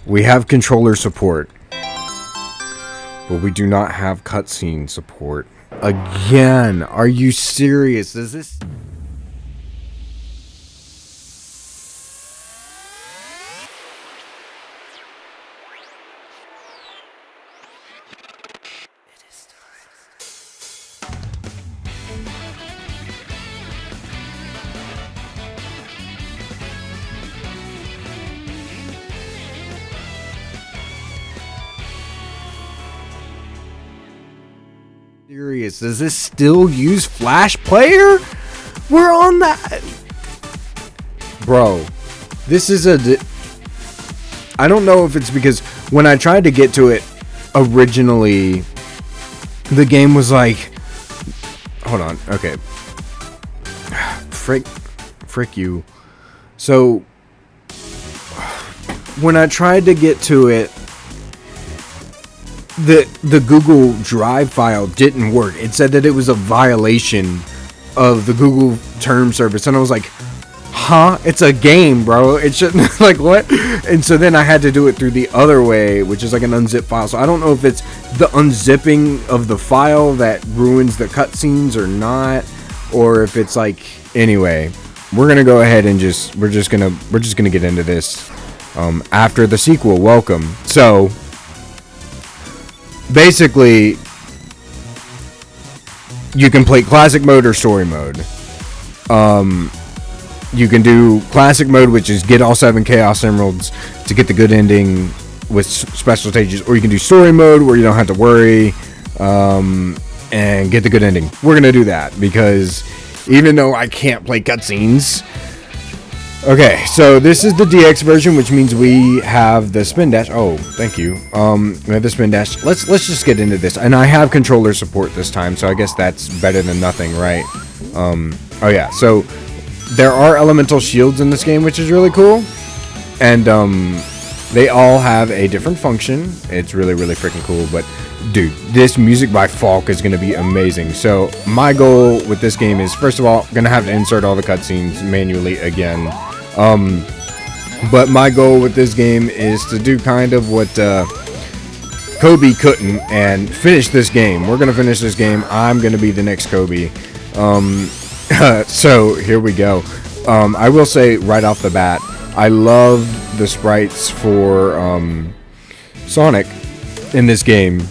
We have controller support, but we do not have cutscene support. Again, are you serious? Does this... Serious? Does this still use Flash Player? We're on that, bro. This is I don't know if it's because when I tried to get to it originally, the game was like, hold on, okay, frick you. So when I tried to get to it, the Google Drive file didn't work. It said that it was a violation of the Google term service, and I was like, huh? It's a game, bro. It shouldn't... like, what? And so then I had to do it through the other way, which is like an unzip file. So I don't know if it's the unzipping of the file that ruins the cutscenes or not, or if it's like... Anyway, we're gonna go ahead and we're just gonna get into this after the sequel. Welcome. So basically, you can play classic mode or story mode. You can do classic mode, which is get all 7 Chaos Emeralds to get the good ending with special stages, or you can do story mode where you don't have to worry and get the good ending. We're gonna do that because even though I can't play cutscenes. Okay, so this is the DX version, which means we have the spin dash. Oh, thank you. We have the spin dash. Let's just get into this. And I have controller support this time, so I guess that's better than nothing, right? Oh yeah, so there are elemental shields in this game, which is really cool. And they all have a different function. It's really, really freaking cool. But dude, this music by Falk is going to be amazing. So my goal with this game is, first of all, going to have to insert all the cutscenes manually again. But my goal with this game is to do kind of what Kobe couldn't and finish this game. We're gonna finish this game. I'm gonna be the next Kobe. So here we go. I will say right off the bat, I love the sprites for Sonic in this game.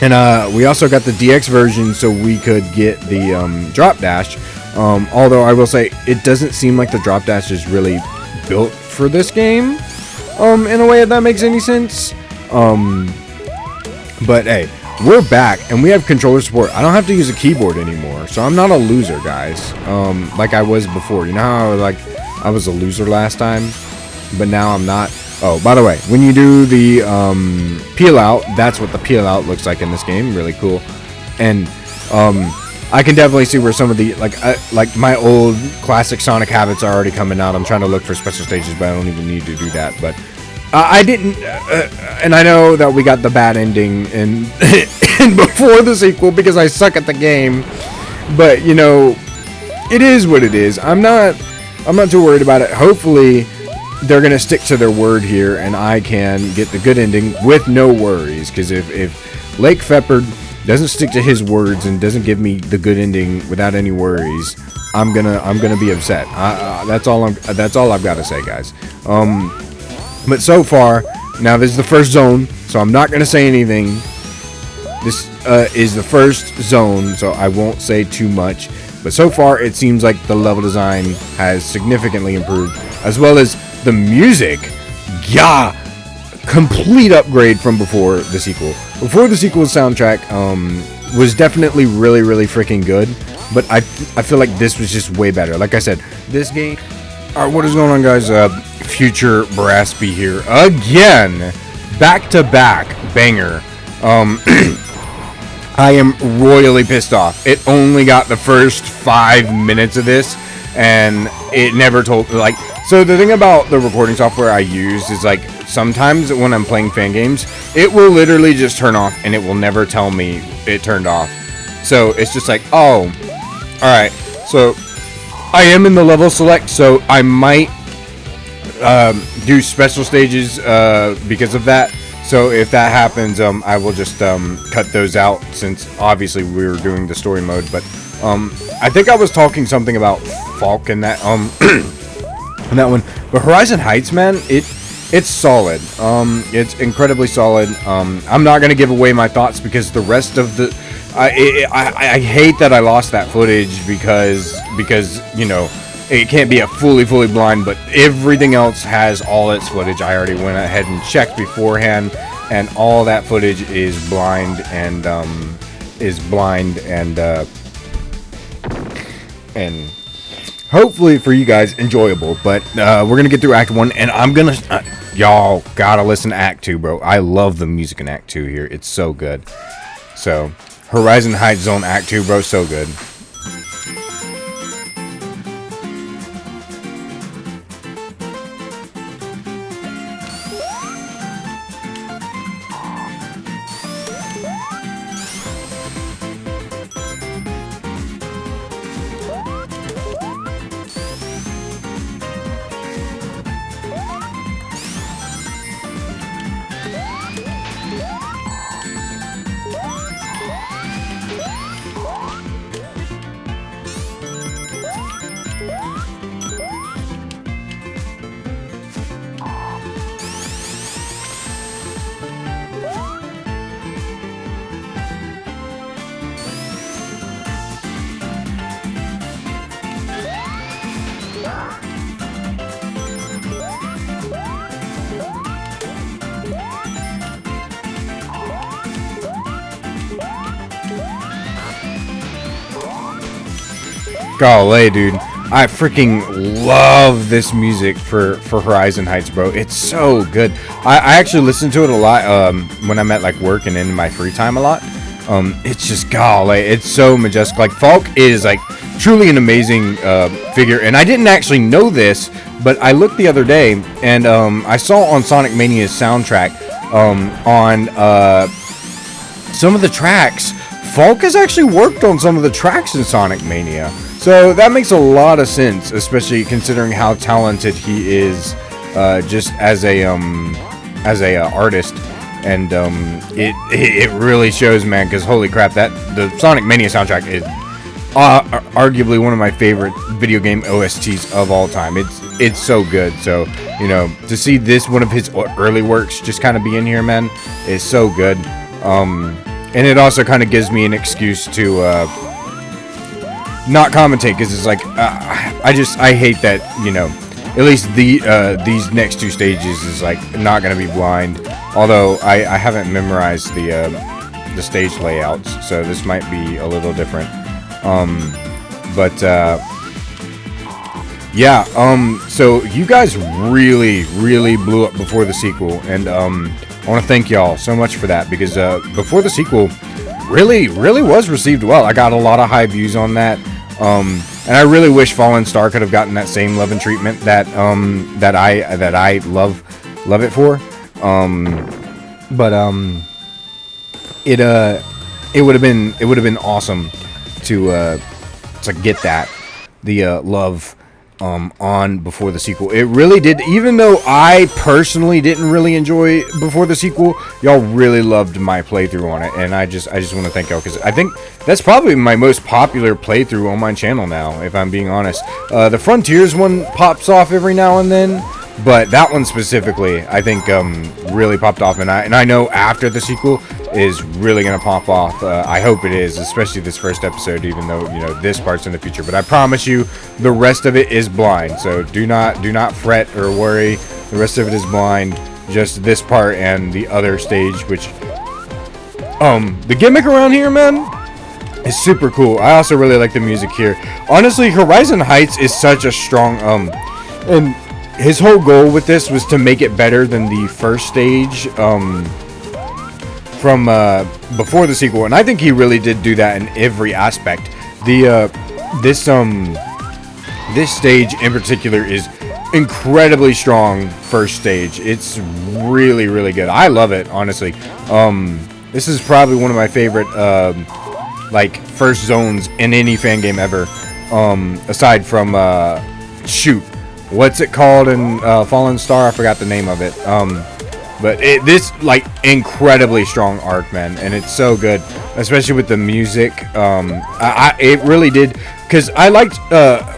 And we also got the DX version so we could get the drop dash. Although I will say it doesn't seem like the drop dash is really built for this game in a way that makes any sense. But hey, we're back and we have controller support. I don't have to use a keyboard anymore, so I'm not a loser, guys. Like I was before. You know how I was a loser last time, but now I'm not. Oh, by the way, when you do the peel out, that's what the peel out looks like in this game. Really cool. And I can definitely see where some of the like my old classic Sonic habits are already coming out. I'm trying to look for special stages, but I don't even need to do that. But I didn't, and I know that we got the bad ending and before the sequel because I suck at the game. But you know, it is what it is. I'm not too worried about it. Hopefully, they're gonna stick to their word here, and I can get the good ending with no worries. Because if Lake Feppard doesn't stick to his words and doesn't give me the good ending without any worries, I'm gonna be upset. That's all I've got to say, guys. But so far, now this is the first zone, so I'm not gonna say anything. This is the first zone, so I won't say too much. But so far, it seems like the level design has significantly improved, as well as the music. Yeah. Complete upgrade from before the sequel. Before the sequel's soundtrack was definitely really, really freaking good, but I feel like this was just way better. Like I said, this game... Alright, what is going on, guys? Future Brassby here again. Back-to-back banger. I am royally pissed off. It only got the first 5 minutes of this, and it never told... like. So the thing about the recording software I use is like sometimes when I'm playing fan games, it will literally just turn off and it will never tell me it turned off. So it's just like, oh, all right. So I am in the level select, so I might do special stages because of that. So if that happens, I will just cut those out, since obviously we were doing the story mode. But I think I was talking something about Falk in that in that one. But Horizon Heights, man, it's solid. It's incredibly solid. I'm not gonna give away my thoughts because the rest of the I hate that I lost that footage because you know, it can't be a fully blind, but everything else has all its footage. I already went ahead and checked beforehand, and all that footage is blind and and hopefully for you guys enjoyable. But we're gonna get through Act 1, and I'm gonna y'all gotta listen to Act 2, bro. I love the music in Act 2 here. It's so good. So Horizon Heights Zone Act 2, bro, so good. Golly, dude. I freaking love this music for Horizon Heights, bro. It's so good. I actually listen to it a lot when I'm at like work and in my free time a lot. It's just, golly, it's so majestic. Like, Falk is like truly an amazing figure, and I didn't actually know this, but I looked the other day and I saw on Sonic Mania's soundtrack on some of the tracks, Falk has actually worked on some of the tracks in Sonic Mania. So that makes a lot of sense, especially considering how talented he is, just as a artist, and it really shows, man. Because holy crap, the Sonic Mania soundtrack is arguably one of my favorite video game OSTs of all time. It's so good. So, you know, to see this one of his early works just kind of be in here, man, is so good. And it also kind of gives me an excuse to not commentate, because it's like I hate that, you know, at least these next two stages is like not gonna be blind, although I haven't memorized the stage layouts, so this might be a little different. Yeah, so you guys really blew up Before the Sequel, and I want to thank y'all so much for that, because Before the Sequel really was received well. I got a lot of high views on that. And I really wish Fallen Star could have gotten that same love and treatment that I love it for. It would have been awesome to get that love on Before the Sequel. It really did. Even though I personally didn't really enjoy Before the Sequel, y'all really loved my playthrough on it, and I just want to thank y'all, because I think that's probably my most popular playthrough on my channel now, if I'm being honest. The Frontiers one pops off every now and then, but that one specifically, I think, really popped off, and I know after the sequel is really gonna pop off. I hope it is, especially this first episode, even though, you know, this part's in the future. But I promise you, the rest of it is blind. So do not fret or worry. The rest of it is blind. Just this part and the other stage, which the gimmick around here, man, is super cool. I also really like the music here. Honestly, Horizon Heights is such a strong and his whole goal with this was to make it better than the first stage from Before the Sequel, and I think he really did do that in every aspect. This stage in particular is incredibly strong. First stage, it's really good. I love it, honestly. This is probably one of my favorite like first zones in any fan game ever, aside from Shoot. what's it called in Fallen Star? I forgot the name of it. But this like incredibly strong arc, man, and it's so good, especially with the music. It really did, because I liked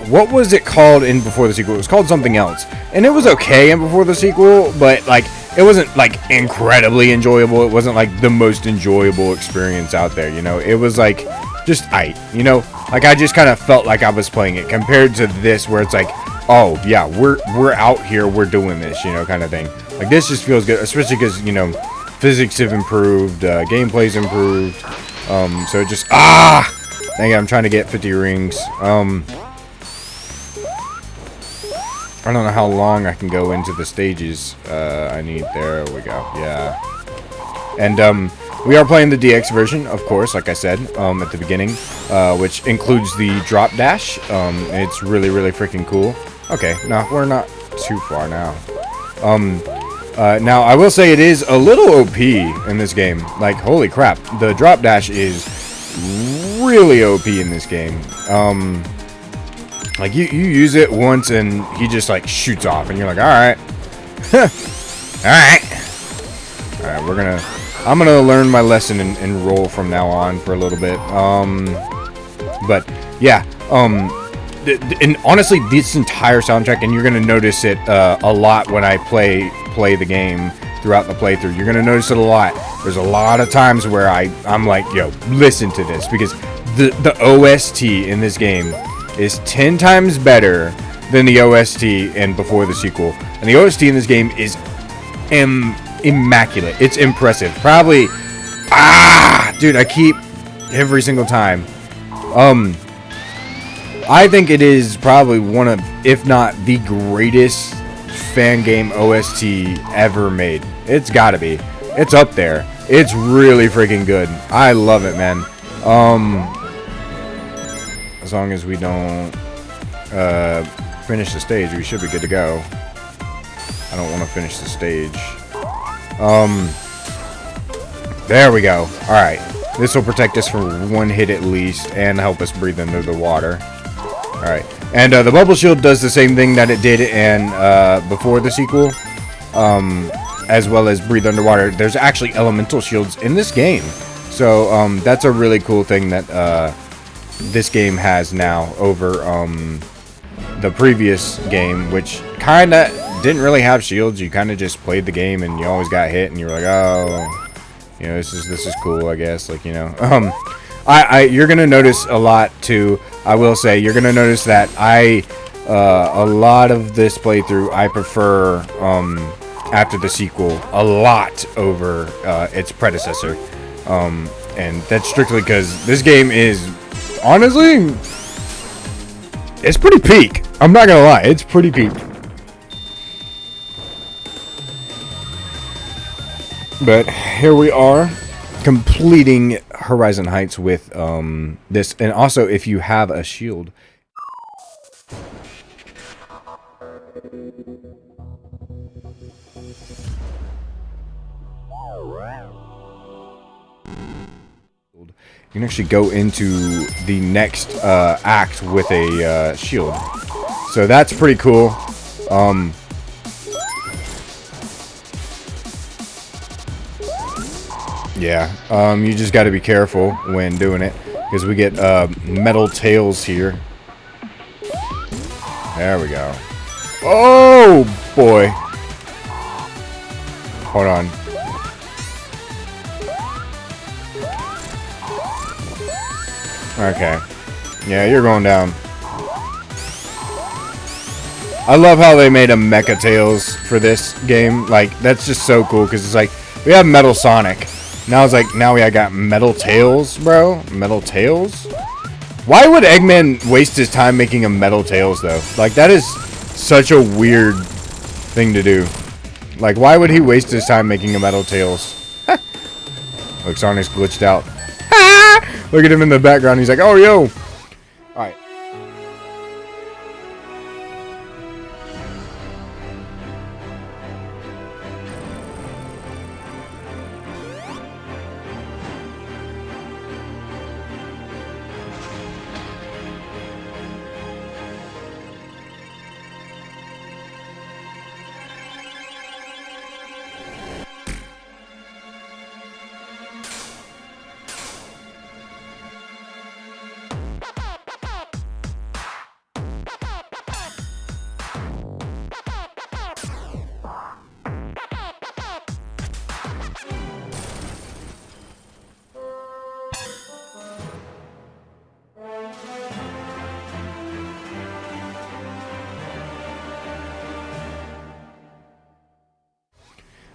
what was it called in Before the Sequel? It was called something else, and it was okay in Before the Sequel, but like it wasn't like incredibly enjoyable. It wasn't like the most enjoyable experience out there, you know. It was like just you know, like I just kind of felt like I was playing it compared to this, where it's like, oh yeah, we're out here, we're doing this, you know, kind of thing. Like this just feels good, especially because, you know, physics have improved, gameplay's improved. So it just dang it, I'm trying to get 50 rings. I don't know how long I can go into the stages. I need, there we go, yeah. And we are playing the DX version, of course, like I said at the beginning, which includes the drop dash. It's really, really freaking cool. Okay, no, we're not too far now. Now, I will say it is a little OP in this game. Like, holy crap, the drop dash is really OP in this game. Like, you use it once and he just, like, shoots off. And you're like, alright. Alright. Alright, I'm gonna learn my lesson and roll from now on for a little bit. But, yeah, and honestly, this entire soundtrack, and you're gonna notice it a lot when I play the game throughout the playthrough. You're gonna notice it a lot. There's a lot of times where I'm like, yo, listen to this, because the OST in this game is 10 times better than the OST in Before the Sequel. And the OST in this game is immaculate. It's impressive. Probably, dude, I keep every single time. I think it is probably one of, if not the greatest fan game OST ever made. It's gotta be. It's up there. It's really freaking good. I love it, man. As long as we don't finish the stage, we should be good to go. I don't want to finish the stage. There we go. Alright. This will protect us from one hit at least and help us breathe under the water. Alright, and the bubble shield does the same thing that it did in Before the Sequel, as well as breathe underwater. There's actually elemental shields in this game, so that's a really cool thing that this game has now over the previous game, which kind of didn't really have shields. You kind of just played the game and you always got hit, and you were like, oh, you know, this is cool, I guess, like, you know. You're gonna notice a lot too. I will say you're gonna notice that a lot of this playthrough I prefer After the Sequel a lot over its predecessor, and that's strictly because this game is honestly, it's pretty peak. I'm not gonna lie, it's pretty peak. But here we are, completing Horizon Heights with this, and also if you have a shield, you can actually go into the next act with a shield, so that's pretty cool. Yeah, you just got to be careful when doing it, because we get metal tails here. There we go. Oh boy. Hold on. Okay. Yeah, you're going down. I love how they made a Mecha Tails for this game. Like, that's just so cool, because it's like, we have Metal Sonic. Now it's like, now we got Metal Tails, bro. Metal Tails? Why would Eggman waste his time making a Metal Tails, though? Like, that is such a weird thing to do. Like, why would he waste his time making a Metal Tails? Look, Sonic's glitched out. Look at him in the background. He's like, oh, yo. Alright.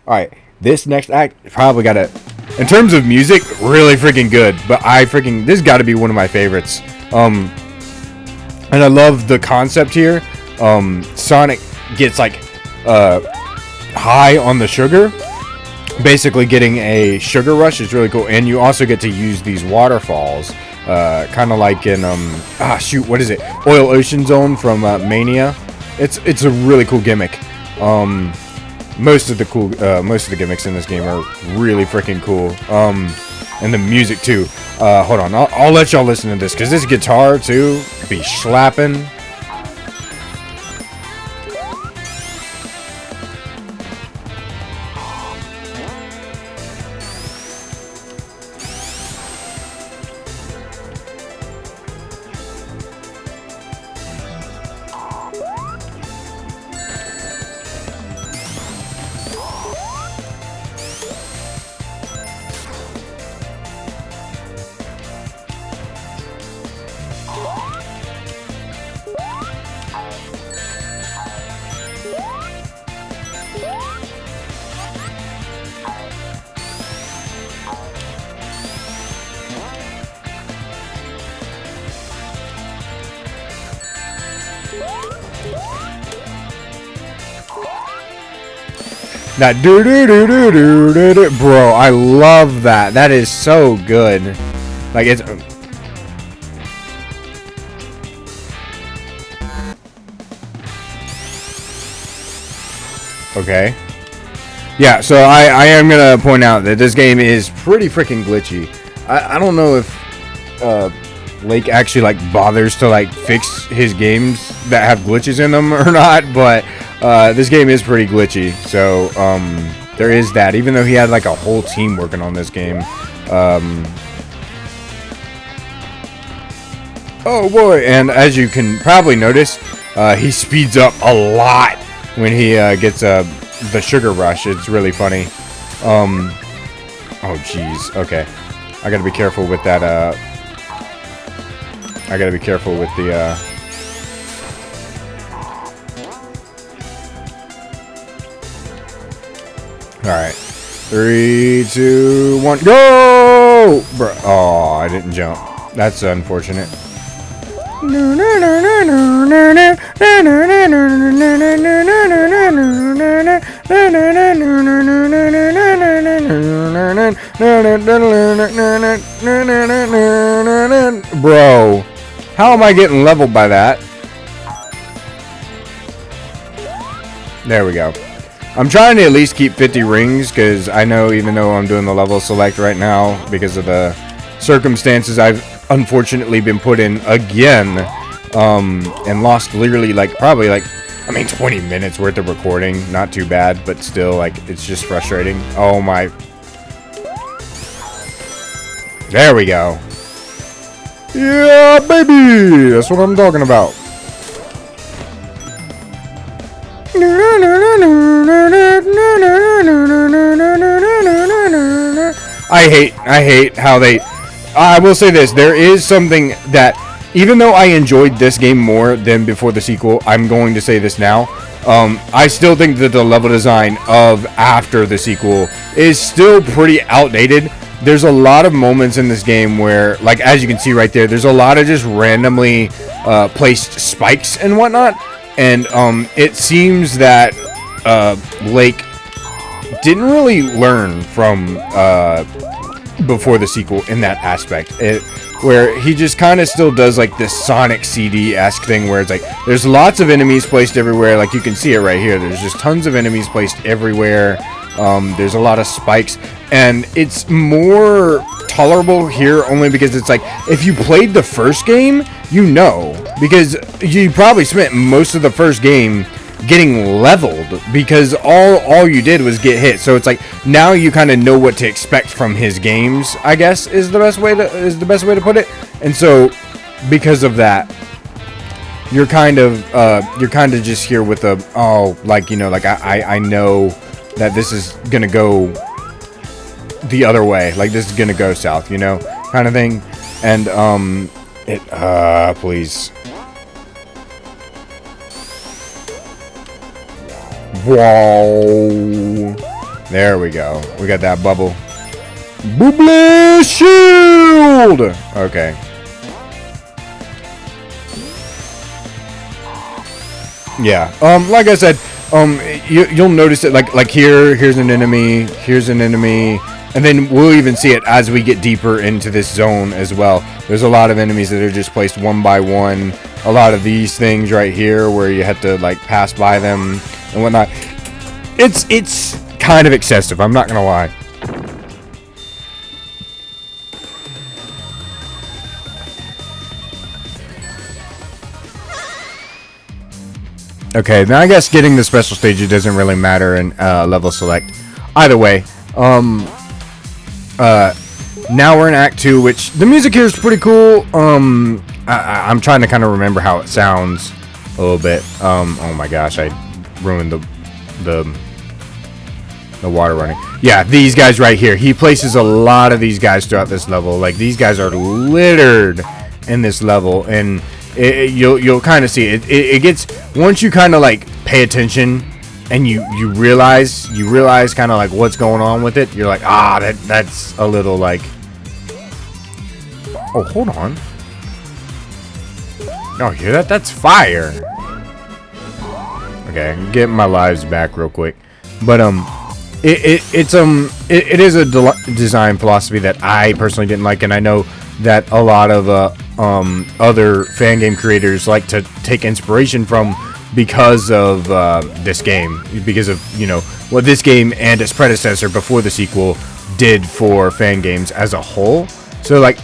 Alright, this next act probably gotta, in terms of music, really freaking good. But this gotta be one of my favorites. And I love the concept here. Sonic gets like high on the sugar, basically getting a sugar rush. Is really cool. And you also get to use these waterfalls, kind of like in what is it, Oil Ocean Zone from Mania. It's a really cool gimmick. Most of the gimmicks in this game are really freaking cool. And the music too. Hold on, I'll let y'all listen to this, because this guitar too be slapping. That do do do do do do do, bro, I love that. That is so good. Like, it's okay. Yeah, so I am gonna point out that this game is pretty freaking glitchy. I don't know if Lake actually like bothers to like fix his games that have glitches in them or not, but this game is pretty glitchy. So there is that, even though he had like a whole team working on this game. Oh boy, and as you can probably notice, he speeds up a lot when he gets the sugar rush. It's really funny. Oh jeez, okay, I gotta be careful with that. I gotta be careful with the alright. 3, 2, 1, go! Bro, oh, I didn't jump. That's unfortunate. Bro, how am I getting leveled by that? There we go. I'm trying to at least keep 50 rings, because I know, even though I'm doing the level select right now, because of the circumstances I've unfortunately been put in again, and lost literally probably 20 minutes worth of recording. Not too bad, but still, it's just frustrating. Oh my. There we go. Yeah, baby! That's what I'm talking about. I hate how they... I will say this, there is something that, even though I enjoyed this game more than before the sequel, I'm going to say this now, I still think that the level design of after the sequel is still pretty outdated. There's a lot of moments in this game where, as you can see right there, there's a lot of just randomly placed spikes and whatnot, and it seems that Lake didn't really learn from before the sequel in that aspect, where he just kind of still does this Sonic CD-esque thing where it's there's lots of enemies placed everywhere. You can see it right here, there's just tons of enemies placed everywhere. There's a lot of spikes, and it's more tolerable here only because it's if you played the first game, you know, because you probably spent most of the first game getting leveled, because all you did was get hit. So it's now you kind of know what to expect from his games, I guess, is the best way to put it. And so because of that, you're kind of just here with a I know that this is gonna go the other way, this is gonna go south, kind of thing. And please. Whoa. There we go. We got that bubble. Bubble shield! Okay. Yeah. Like I said, you'll notice it like here's an enemy, and then we'll even see it as we get deeper into this zone as well. There's a lot of enemies that are just placed one by one. A lot of these things right here where you have to like pass by them and whatnot. It's kind of excessive, I'm not gonna lie. Okay, now I guess getting the special stages doesn't really matter in level select. Either way, now we're in Act 2, which the music here is pretty cool. I'm trying to kind of remember how it sounds a little bit. Oh my gosh, I ruined the water running. Yeah, these guys right here. He places a lot of these guys throughout this level. Like, these guys are littered in this level, and you'll kind of see it. It gets, once you kind of like pay attention and you realize kind of like what's going on with it. You're like, that's a little like. Oh, hold on. Oh, hear that? That's fire. Okay, I'm getting my lives back real quick, but it is a design philosophy that I personally didn't like, and I know that a lot of other fan game creators like to take inspiration from because of this game, because of, you know, what this game and its predecessor before the sequel did for fan games as a whole. So like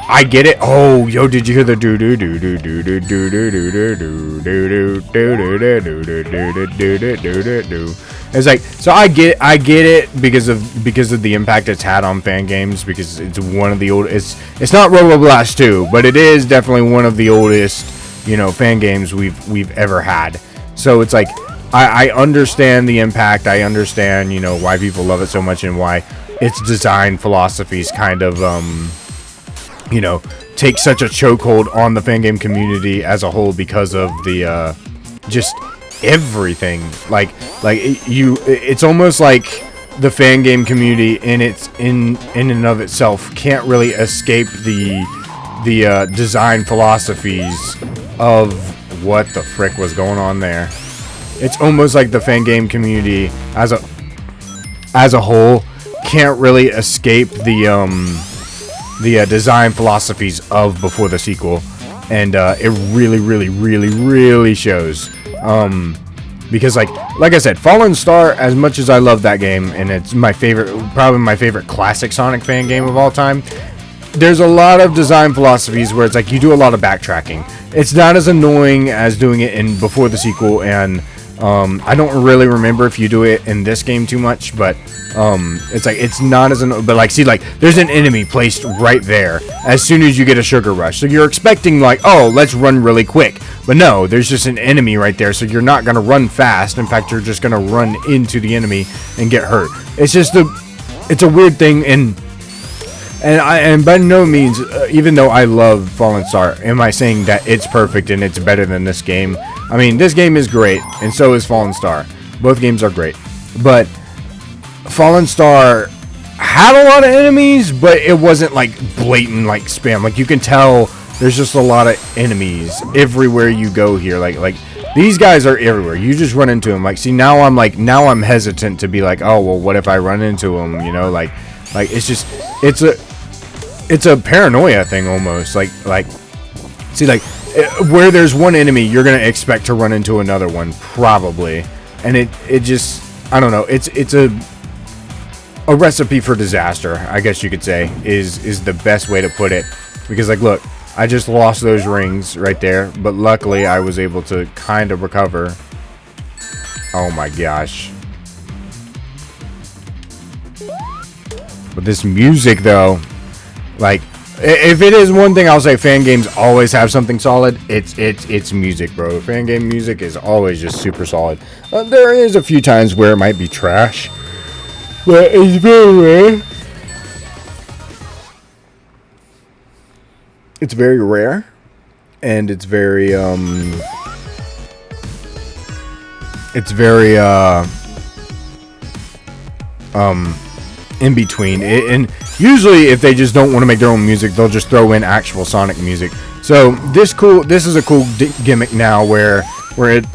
I get it. Oh, yo, did you hear the do do do do do do do do do do do do do do do do do do? It's like, so I get it because of the impact it's had on fan games, because it's one of the old. It's not Robo Blast 2, but it is definitely one of the oldest, you know, fan games we've ever had. So it's like I understand the impact. I understand, you know, why people love it so much and why its design philosophies kind of you know, take such a chokehold on the fan game community as a whole because of the just everything. Like it's almost like the fan game community in and of itself can't really escape the design philosophies of what the frick was going on there. It's almost like the fan game community as a whole can't really escape the design philosophies of before the sequel, and it really shows, because like I said, Fallen Star, as much as I love that game and it's my favorite, probably my favorite classic Sonic fan game of all time, there's a lot of design philosophies where it's like you do a lot of backtracking. It's not as annoying as doing it in before the sequel, and I don't really remember if you do it in this game too much, but it's like it's not as but like, see, like there's an enemy placed right there as soon as you get a sugar rush, so you're expecting like, oh, let's run really quick, but no, there's just an enemy right there, so you're not gonna run fast. In fact, you're just gonna run into the enemy and get hurt. It's just it's a weird thing, and by no means, even though I love Fallen Star, am I saying that it's perfect and it's better than this game. I mean, this game is great, and so is Fallen Star. Both games are great, but Fallen Star had a lot of enemies, but it wasn't like blatant like spam. Like, you can tell there's just a lot of enemies everywhere you go here. Like these guys are everywhere. You just run into them. Like, see, now I'm hesitant to be like, oh, well, what if I run into them? You know, like it's just, it's a paranoia thing almost. Like see, like where there's one enemy, you're gonna expect to run into another one probably, and it just, I don't know. It's a recipe for disaster, I guess you could say, is the best way to put it. Because, like, look, I just lost those rings right there, but luckily I was able to kind of recover. Oh my gosh. But this music, though, like, if it is one thing I'll say fan games always have something solid, it's music, bro. Fan game music is always just super solid. There is a few times where it might be trash, but it's very rare. It's very rare, and it's very in between it, and usually if they just don't want to make their own music, they'll just throw in actual Sonic music. So this is a cool gimmick now where it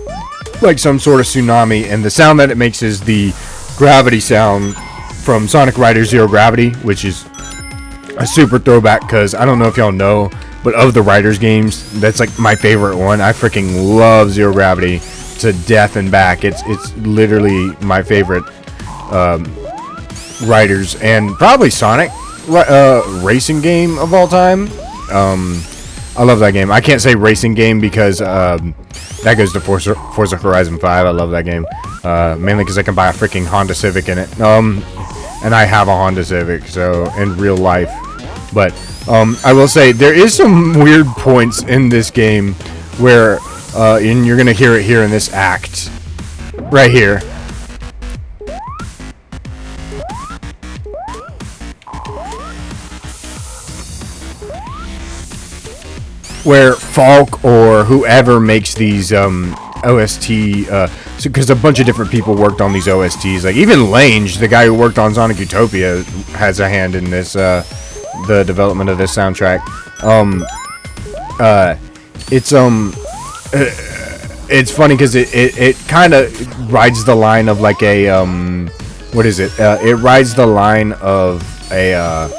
like some sort of tsunami, and the sound that it makes is the gravity sound from Sonic Riders Zero Gravity, which is a super throwback, because I don't know if y'all know, but of the Riders games, that's like my favorite one. I freaking love Zero Gravity to death and back. It's literally my favorite Riders and probably Sonic racing game of all time. I love that game. I can't say racing game because that goes to Forza Horizon 5. I love that game, mainly because I can buy a freaking Honda Civic in it. And I have a Honda Civic, so in real life. But I will say there is some weird points in this game where, and you're gonna hear it here in this act, right here. Where Falk or whoever makes these OST, because a bunch of different people worked on these OSTs. Like even Lange, the guy who worked on Sonic Utopia, has a hand in this, the development of this soundtrack. It's funny because it kind of rides the line of like a what is it? It rides the line of a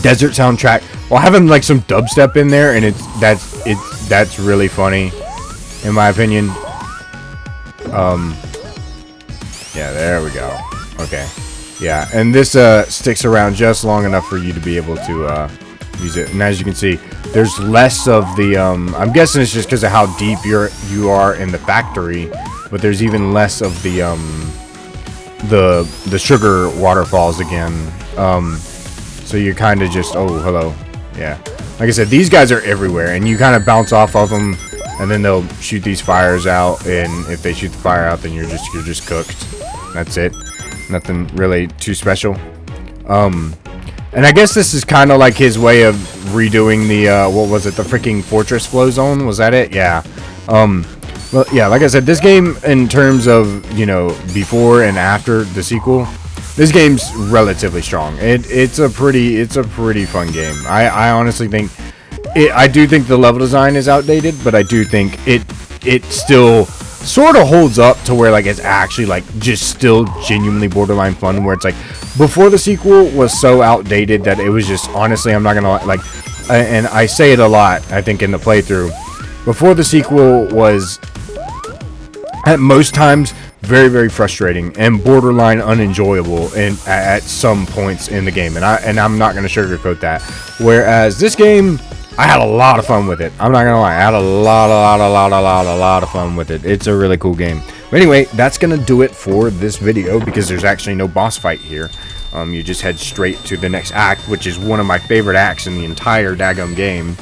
desert soundtrack while having like some dubstep in there, and that's really funny, in my opinion. Yeah, there we go. Okay, yeah, and this sticks around just long enough for you to be able to use it. And as you can see, there's less of the I'm guessing it's just because of how deep you are in the factory, but there's even less of the sugar waterfalls again. So you're kind of just, oh, hello. Yeah. Like I said, these guys are everywhere, and you kind of bounce off of them, and then they'll shoot these fires out, and if they shoot the fire out, then you're just cooked. That's it. Nothing really too special. And I guess this is kind of like his way of redoing the, what was it, the freaking Fortress Flow Zone? Was that it? Yeah. Well, yeah, like I said, this game, in terms of, you know, before and after the sequel, this game's relatively strong. It's a pretty fun game. I honestly think I do think the level design is outdated, but I do think it still sort of holds up to where like it's actually like just still genuinely borderline fun, where it's like before the sequel was so outdated that it was just, honestly, I'm not gonna like, and I say it a lot, I think, in the playthrough, before the sequel was at most times very, very frustrating and borderline unenjoyable at some points in the game, and I'm not gonna sugarcoat that. Whereas this game, I had a lot of fun with it. I'm not gonna lie, I had a lot of fun with it. It's a really cool game. But anyway, that's gonna do it for this video, because there's actually no boss fight here. You just head straight to the next act, which is one of my favorite acts in the entire daggum game.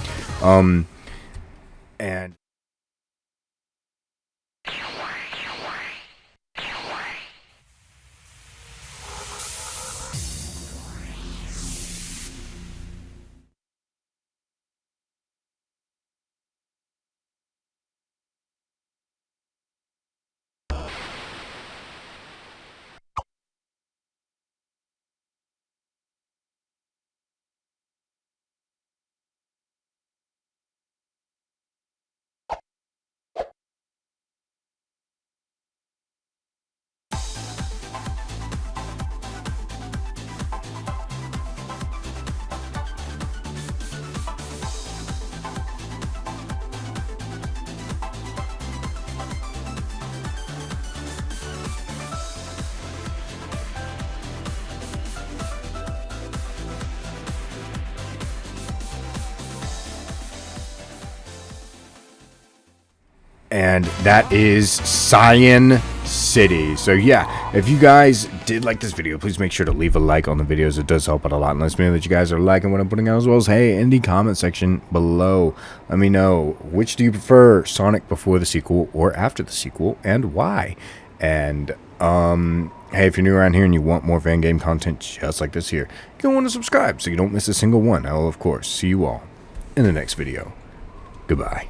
And that is Cyan City. So yeah, if you guys did like this video, please make sure to leave a like on the videos. It does help out a lot, and lets me know that you guys are liking what I'm putting out, as well as, hey, in the comment section below, let me know, which do you prefer, Sonic before the sequel or after the sequel, and why? And hey, if you're new around here and you want more fan game content just like this here, you're gonna want to subscribe so you don't miss a single one. I will, of course, see you all in the next video. Goodbye.